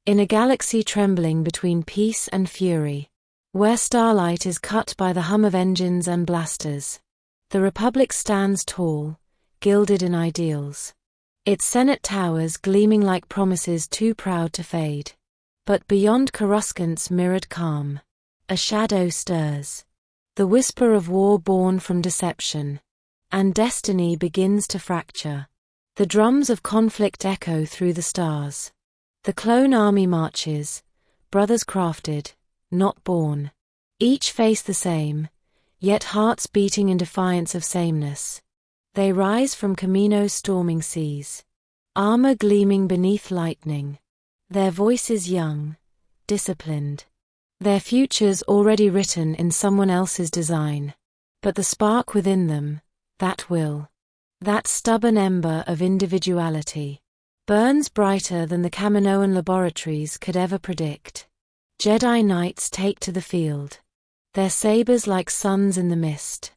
In a galaxy trembling between peace and fury, where starlight is cut by the hum of engines and blasters, the Republic stands tall, gilded in ideals. Its Senate towers gleaming like promises too proud to fade. But beyond Coruscant's mirrored calm, a shadow stirs, the whisper of war born from deception, and destiny begins to fracture. The drums of conflict echo through the stars. The clone army marches, brothers crafted, not born. Each face the same, yet hearts beating in defiance of sameness. They rise from Kamino's storming seas, armor gleaming beneath lightning. Their voices young, disciplined. Their futures already written in someone else's design. But the spark within them, that will, that stubborn ember of individuality, burns brighter than the Kaminoan laboratories could ever predict. Jedi Knights take to the field, their sabers like suns in the mist.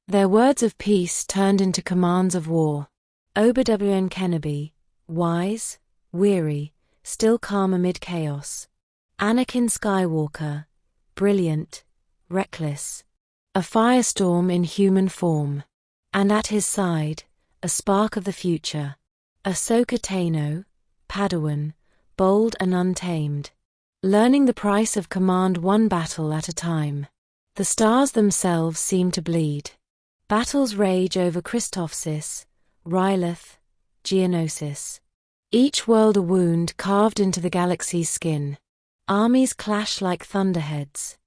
Their words of peace turned into commands of war. Obi-Wan Kenobi, wise, weary, still calm amid chaos. Anakin Skywalker, brilliant, reckless. A firestorm in human form. And at his side, a spark of the future. Ahsoka Tano, Padawan, bold and untamed. Learning the price of command one battle at a time. The stars themselves seem to bleed. Battles rage over Christophsis, Ryloth, Geonosis. Each world a wound carved into the galaxy's skin. Armies clash like thunderheads.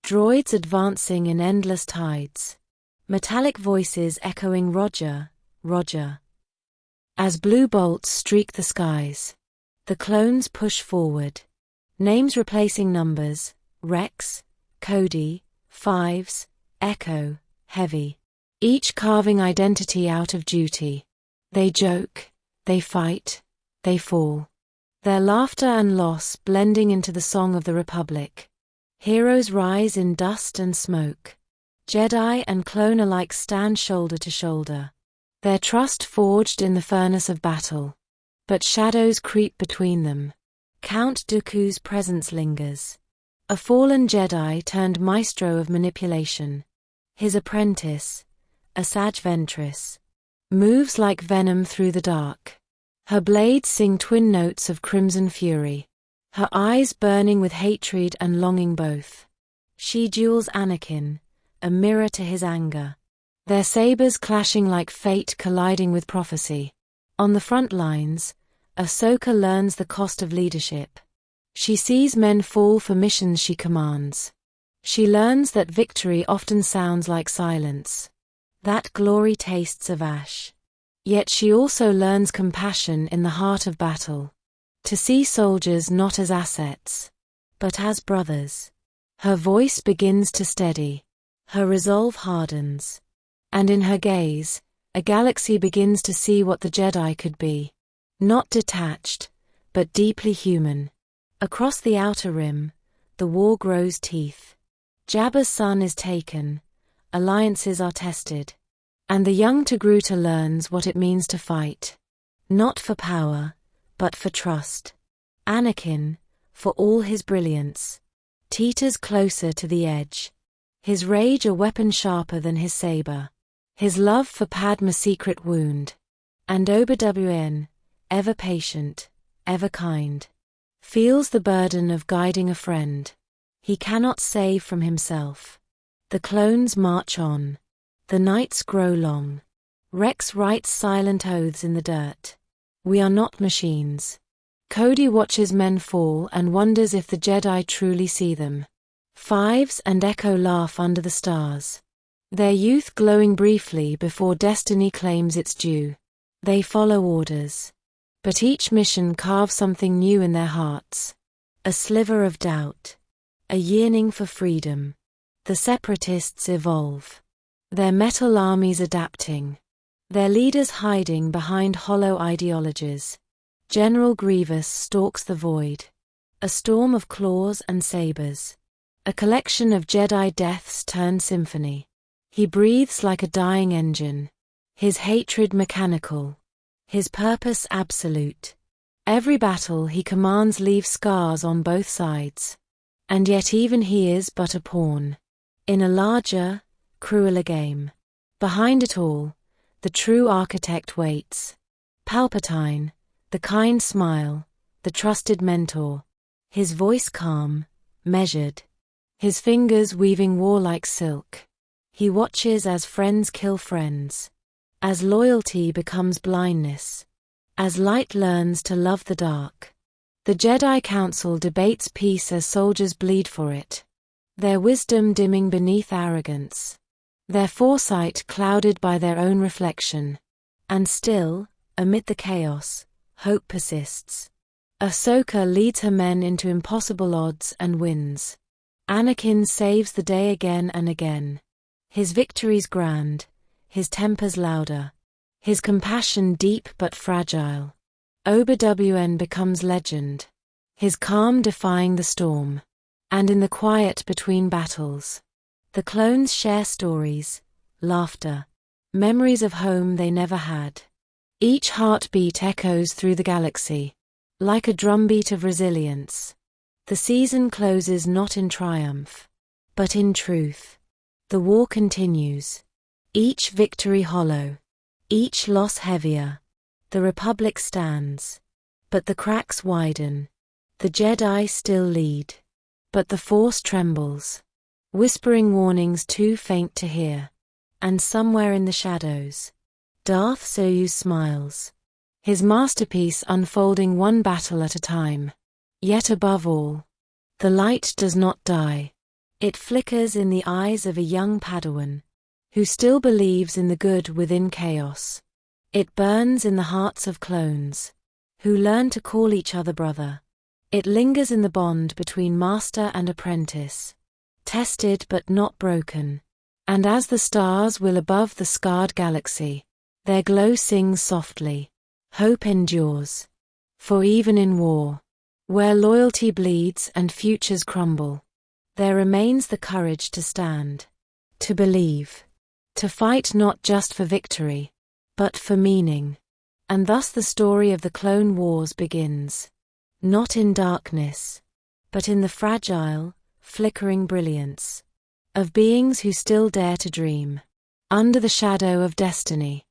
Droids advancing in endless tides. Metallic voices echoing Roger, Roger. As blue bolts streak the skies, the clones push forward. Names replacing numbers, Rex, Cody, Fives, Echo, Heavy. Each carving identity out of duty. They joke, they fight, they fall. Their laughter and loss blending into the song of the Republic. Heroes rise in dust and smoke. Jedi and clone alike stand shoulder to shoulder. Their trust forged in the furnace of battle. But shadows creep between them. Count Dooku's presence lingers. A fallen Jedi turned maestro of manipulation. His apprentice, Asajj Ventress, moves like venom through the dark. Her blades sing twin notes of crimson fury. Her eyes burning with hatred and longing both. She duels Anakin, a mirror to his anger. Their sabers clashing like fate colliding with prophecy. On the front lines, Ahsoka learns the cost of leadership. She sees men fall for missions she commands. She learns that victory often sounds like silence. That glory tastes of ash. Yet she also learns compassion in the heart of battle. To see soldiers not as assets, but as brothers. Her voice begins to steady. Her resolve hardens. And in her gaze, a galaxy begins to see what the Jedi could be. Not detached, but deeply human. Across the outer rim, the war grows teeth. Jabba's son is taken, alliances are tested. And the young Togruta learns what it means to fight. Not for power, but for trust. Anakin, for all his brilliance, teeters closer to the edge. His rage a weapon sharper than his saber. His love for Padme a secret wound. And Obi-Wan, ever patient, ever kind, feels the burden of guiding a friend. He cannot save from himself. The clones march on. The nights grow long. Rex writes silent oaths in the dirt. We are not machines. Cody watches men fall and wonders if the Jedi truly see them. Fives and Echo laugh under the stars. Their youth glowing briefly before destiny claims its due. They follow orders. But each mission carves something new in their hearts. A sliver of doubt. A yearning for freedom. The Separatists evolve. Their metal armies adapting. Their leaders hiding behind hollow ideologies. General Grievous stalks the void. A storm of claws and sabers. A collection of Jedi deaths turned symphony. He breathes like a dying engine. His hatred mechanical. His purpose absolute. Every battle he commands leaves scars on both sides. And yet even he is but a pawn in a larger, crueler game. Behind it all, the true architect waits. Palpatine, the kind smile, the trusted mentor. His voice calm, measured. His fingers weaving warlike silk. He watches as friends kill friends. As loyalty becomes blindness. As light learns to love the dark. The Jedi Council debates peace as soldiers bleed for it. Their wisdom dimming beneath arrogance. Their foresight clouded by their own reflection. And still, amid the chaos, hope persists. Ahsoka leads her men into impossible odds and wins. Anakin saves the day again and again. His victories grand, his tempers louder. His compassion deep but fragile. Obi-Wan becomes legend. His calm defying the storm. And in the quiet between battles, the clones share stories, laughter, memories of home they never had. Each heartbeat echoes through the galaxy, like a drumbeat of resilience. The season closes not in triumph, but in truth. The war continues. Each victory hollow. Each loss heavier. The Republic stands. But the cracks widen. The Jedi still lead. But the Force trembles. Whispering warnings too faint to hear. And somewhere in the shadows, Darth Soyuz smiles. His masterpiece unfolding one battle at a time. Yet above all, the light does not die. It flickers in the eyes of a young Padawan, who still believes in the good within chaos. It burns in the hearts of clones, who learn to call each other brother. It lingers in the bond between master and apprentice, tested but not broken. And as the stars will above the scarred galaxy, their glow sings softly. Hope endures. For even in war, where loyalty bleeds and futures crumble, there remains the courage to stand, to believe. To fight not just for victory, but for meaning. And thus the story of the Clone Wars begins. Not in darkness, but in the fragile, flickering brilliance of beings who still dare to dream, under the shadow of destiny.